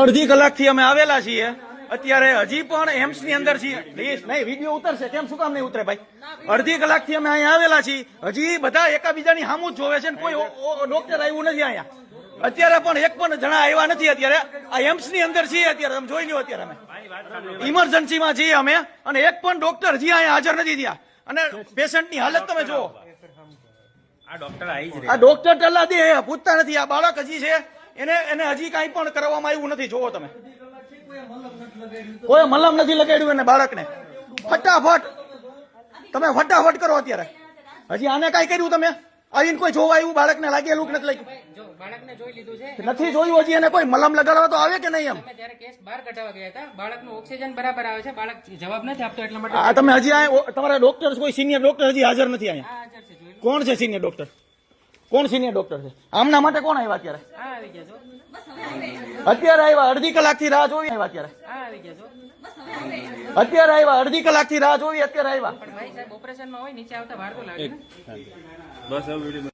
અડધી કલાકથી અમે આવેલા છીએ, અત્યારે હજી પણ એમ્સ ની અંદર છીએ. નહીં, વિડીયો ઉતરશે, કેમ શું કામ નહીં ઉતરે ભાઈ? અડધી કલાકથી અમે અહીંયા આવેલા છીએ, હજી બધા એકાબીજાની સામું જ જોવે છે, કોઈ ડોક્ટર આવ્યું નથી અહીંયા. અત્યારે પણ એક પણ જણા આવ્યા નથી. અત્યારે આ એમ્સ ની અંદર છીએ, અત્યારે તમે જોઈ લો. અત્યારે અમે ઇમરજન્સીમાં છીએ અમે, અને એક પણ ડોક્ટર હજી અહીંયા હાજર નથી થયા. અને પેશન્ટની હાલત તમે જુઓ. આ ડોક્ટર ટલ્લા દે પૂછતા નથી. આ બાળક હજી છે, એને હજી કઈ પણ કરવામાં આવ્યું નથી. જોવો તમે, કોઈ મલમ નથી લગાડ્યું એને બાળકને. ફટાફટ કરો અત્યારે. હજી આને કઈ કર્યું તમે? આવીને કોઈ જોવા આવ્યું? બાળકને લાગેલું કે નથી લાગ્યું? બાળકને જોઈ લીધું છે, નથી જોયું હજી. એને કોઈ મલમ લગાડવા તો આવે કે નહીં? એમ જ્યારે કેસ બહાર કઢાવવા ગયા હતા, બાળકનું ઓક્સિજન બરાબર આવે છે, બાળક જવાબ નથી આપતો, એટલા માટે આ તમે હજી તમારા ડોક્ટર, કોઈ સિનિયર ડોક્ટર હજી હાજર નથી અહીંયા? હાજર છે. જોઈ લો. કોણ છે સિનિયર ડોક્ટર? કોણ સિનિયર ડોક્ટર છે? આમના માટે કોણ આવ્યા અત્યારે? આવી ગયા છો, અત્યારે આવ્યા. અડધી કલાકથી રાહ જોઈ આવ્યા. અત્યારે આવી ગયા છો. અત્યારે આવ્યા. અડધી કલાકથી રાહ જોઈ, અત્યારે આવ્યા. પણ ભાઈ સાહેબ ઓપરેશનમાં હોય, નીચે આવતા વાર તો લાગે ને. બસ હવે વિડીયો